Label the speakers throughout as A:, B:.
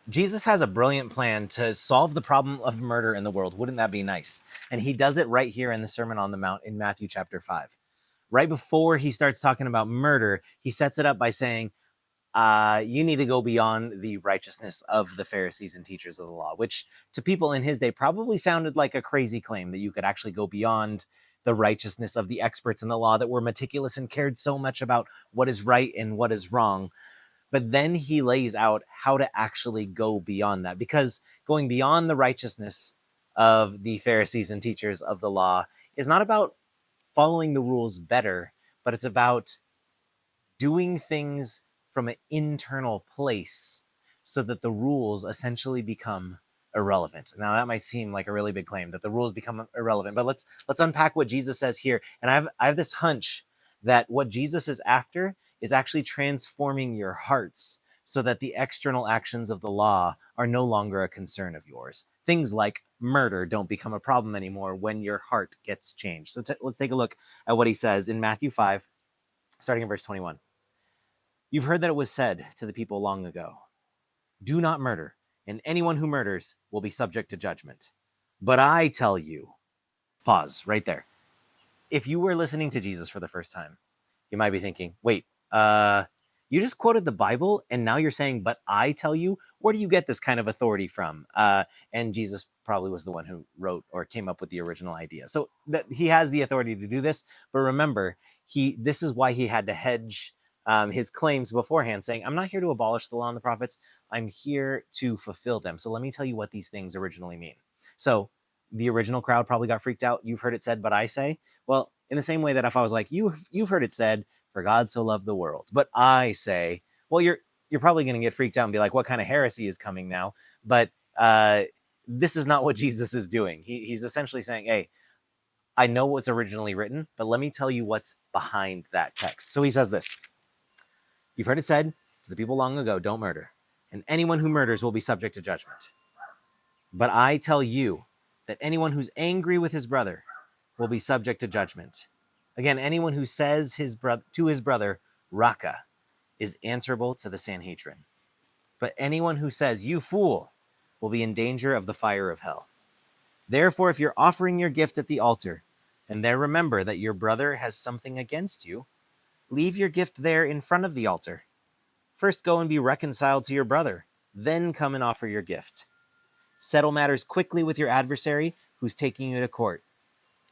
A: Jesus has a brilliant plan to solve the problem of murder in the world. Wouldn't that be nice? And he does it right here in the Sermon on the Mount in Matthew chapter 5. Right before he starts talking about murder, he sets it up by saying, you need to go beyond the righteousness of the Pharisees and teachers of the law, which to people in his day probably sounded like a crazy claim that you could actually go beyond the righteousness of the experts in the law that were meticulous and cared so much about what is right and what is wrong. But then he lays out how to actually go beyond that, because going beyond the righteousness of the Pharisees and teachers of the law is not about following the rules better, but it's about doing things from an internal place so that the rules essentially become irrelevant. Now that might seem like a really big claim that the rules become irrelevant, but let's unpack what Jesus says here. And I have this hunch that what Jesus is after is actually transforming your hearts so that the external actions of the law are no longer a concern of yours. Things like murder don't become a problem anymore when your heart gets changed. So let's take a look at what he says in Matthew 5, starting in verse 21. You've heard that it was said to the people long ago, do not murder, and anyone who murders will be subject to judgment. But I tell you, pause right there. If you were listening to Jesus for the first time, you might be thinking, wait, you just quoted the Bible and now you're saying, but I tell you, where do you get this kind of authority from? And Jesus probably was the one who wrote or came up with the original idea. So that he has the authority to do this. But remember, this is why he had to hedge his claims beforehand, saying, I'm not here to abolish the law and the prophets. I'm here to fulfill them. So let me tell you what these things originally mean. So the original crowd probably got freaked out. You've heard it said, but I say. Well, in the same way that if I was like, you've heard it said, for God so loved the world, but I say, well, you're probably going to get freaked out and be like, what kind of heresy is coming now? But this is not what Jesus is doing. He's essentially saying, hey, I know what's originally written, but let me tell you what's behind that text. So he says this. You've heard it said to the people long ago, don't murder, and anyone who murders will be subject to judgment. But I tell you that anyone who's angry with his brother will be subject to judgment. Again, anyone who says to his brother, raca, is answerable to the Sanhedrin. But anyone who says, you fool, will be in danger of the fire of hell. Therefore, if you're offering your gift at the altar, and there remember that your brother has something against you, leave your gift there in front of the altar. First go and be reconciled to your brother, then come and offer your gift. Settle matters quickly with your adversary who's taking you to court.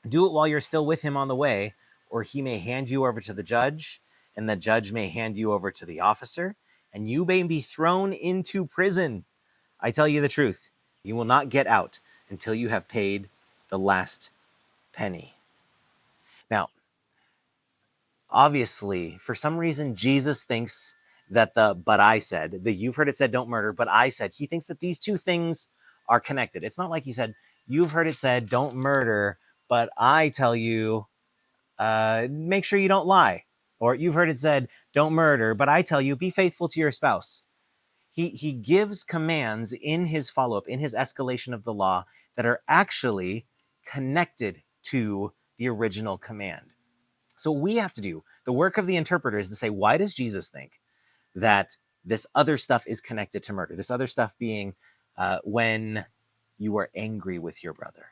A: Do it while you're still with him on the way, or he may hand you over to the judge, and the judge may hand you over to the officer, and you may be thrown into prison. I tell you the truth, you will not get out until you have paid the last penny. Now, obviously, for some reason, Jesus thinks that but I said, the you've heard it said don't murder, but I said, he thinks that these two things are connected. It's not like he said, you've heard it said don't murder, but I tell you, make sure you don't lie. Or you've heard it said, don't murder, but I tell you, be faithful to your spouse. He gives commands in his follow-up, in his escalation of the law, that are actually connected to the original command. So what we have to do, the work of the interpreter, is to say, why does Jesus think that this other stuff is connected to murder? This other stuff being when you are angry with your brother.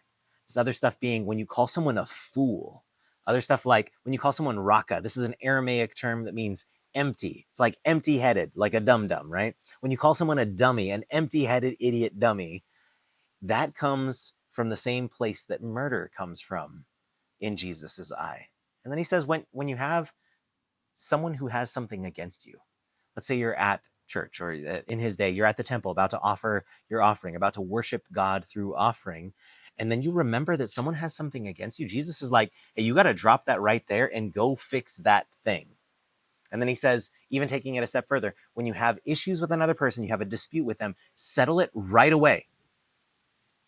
A: This other stuff being when you call someone a fool. Other stuff like when you call someone raca. This is an Aramaic term that means empty. It's like empty-headed, like a dum-dum, right? When you call someone a dummy, an empty-headed idiot dummy, that comes from the same place that murder comes from in Jesus's eye. And then he says, when you have someone who has something against you, let's say you're at church, or in his day, you're at the temple about to offer your offering, about to worship God through offering, and then you remember that someone has something against you, Jesus is like, hey, you got to drop that right there and go fix that thing. And then he says, even taking it a step further, when you have issues with another person, you have a dispute with them, settle it right away,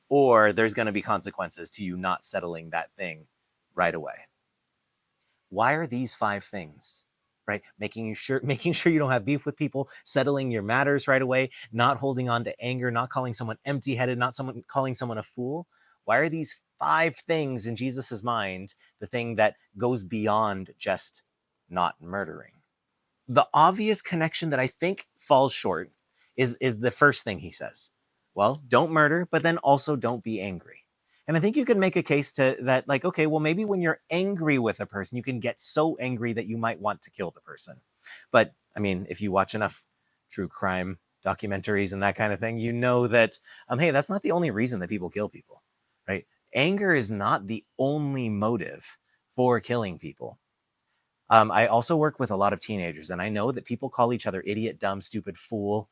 A: or there's going to be consequences to you not settling that thing right away. Why are these 5 things? Right? Making sure you don't have beef with people, settling your matters right away, not holding on to anger, not calling someone empty-headed, not calling someone a fool. Why are these 5 things in Jesus's mind the thing that goes beyond just not murdering? The obvious connection that I think falls short is the first thing he says. Well, don't murder, but then also don't be angry. And I think you can make a case to that, like, okay, well, maybe when you're angry with a person, you can get so angry that you might want to kill the person. But I mean, if you watch enough true crime documentaries and that kind of thing, you know that, hey, that's not the only reason that people kill people, right? Anger is not the only motive for killing people. I also work with a lot of teenagers, and I know that people call each other idiot, dumb, stupid, fool,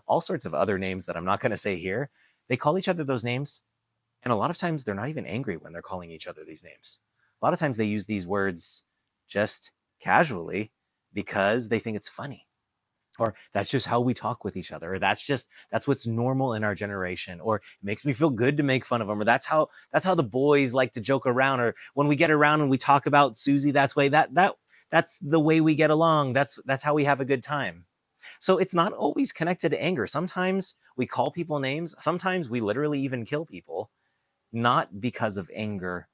A: all sorts of other names that I'm not going to say here. They call each other those names, and a lot of times they're not even angry when they're calling each other these names. A lot of times they use these words just casually because they think it's funny, or that's just how we talk with each other, or that's what's normal in our generation, or it makes me feel good to make fun of them, or that's how the boys like to joke around, or when we get around and we talk about Susie, that's the way we get along. That's how we have a good time. So it's not always connected to anger. Sometimes we call people names. Sometimes we literally even kill people, not because of anger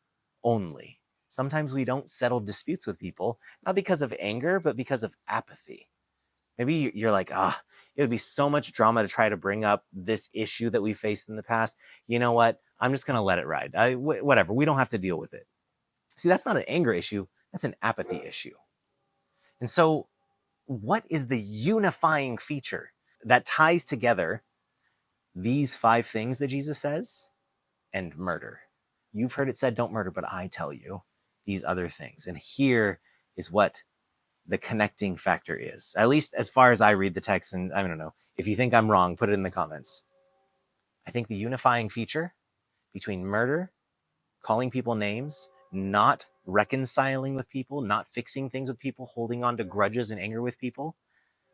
A: only. Sometimes we don't settle disputes with people, not because of anger, but because of apathy. Maybe you're like, it would be so much drama to try to bring up this issue that we faced in the past. You know what? I'm just going to let it ride. Whatever. We don't have to deal with it. See, that's not an anger issue. That's an apathy issue. And so, what is the unifying feature that ties together these 5 things that Jesus says and murder? You've heard it said, don't murder, but I tell you these other things. And here is what the connecting factor is, at least as far as I read the text. And I don't know, if you think I'm wrong, put it in the comments. I think the unifying feature between murder, calling people names, not reconciling with people, not fixing things with people, holding on to grudges and anger with people,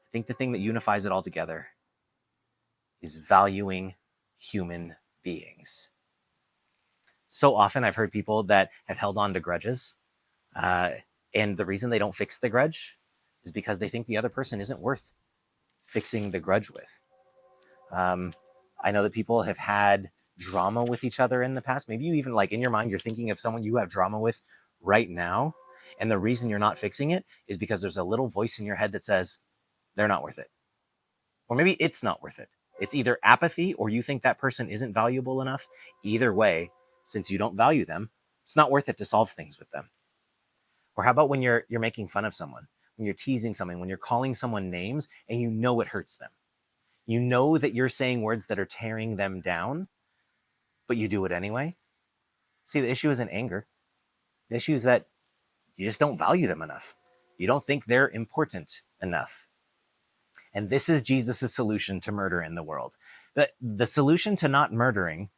A: I think the thing that unifies it all together is valuing human beings. So often I've heard people that have held on to grudges, and the reason they don't fix the grudge is because they think the other person isn't worth fixing the grudge with. I know that people have had drama with each other in the past. Maybe you even, like, in your mind, you're thinking of someone you have drama with right now. And the reason you're not fixing it is because there's a little voice in your head that says, they're not worth it. Or maybe it's not worth it. It's either apathy or you think that person isn't valuable enough. Either way, since you don't value them, it's not worth it to solve things with them. Or how about when you're making fun of someone, when you're teasing someone, when you're calling someone names and you know it hurts them. You know that you're saying words that are tearing them down, but you do it anyway. See, the issue isn't anger. The issue is that you just don't value them enough. You don't think they're important enough. And this is Jesus' solution to murder in the world. The solution to not murdering,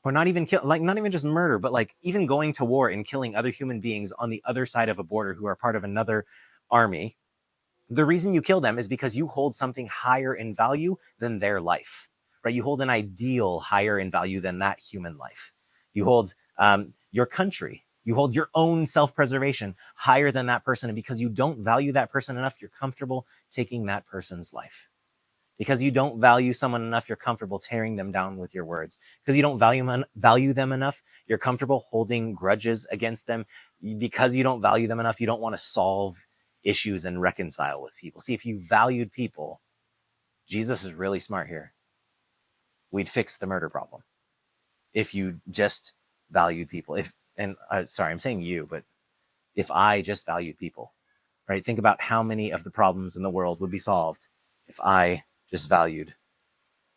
A: or not even not even just murder, but like even going to war and killing other human beings on the other side of a border who are part of another army. The reason you kill them is because you hold something higher in value than their life, right? You hold an ideal higher in value than that human life. You hold your country. You hold your own self-preservation higher than that person. And because you don't value that person enough, you're comfortable taking that person's life. Because you don't value someone enough, you're comfortable tearing them down with your words. Because you don't value them enough, you're comfortable holding grudges against them. Because you don't value them enough, you don't want to solve issues and reconcile with people. See, if you valued people, Jesus is really smart here. We'd fix the murder problem. If you just valued people, sorry, I'm saying you, but if I just valued people, right? Think about how many of the problems in the world would be solved if I just valued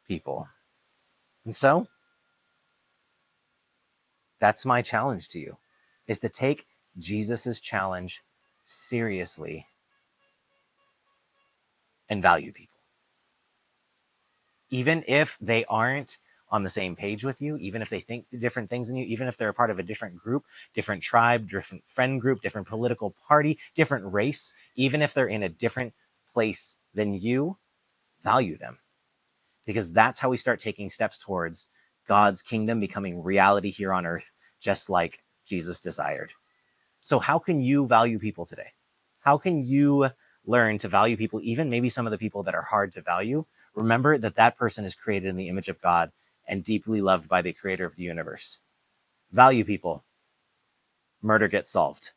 A: people. And so that's my challenge to you, is to take Jesus's challenge seriously and value people. Even if they aren't on the same page with you, even if they think different things than you, even if they're a part of a different group, different tribe, different friend group, different political party, different race, even if they're in a different place than you, value them. Because that's how we start taking steps towards God's kingdom becoming reality here on earth, just like Jesus desired. So how can you value people today? How can you learn to value people, even maybe some of the people that are hard to value? Remember that that person is created in the image of God and deeply loved by the creator of the universe. Value people. Murder gets solved.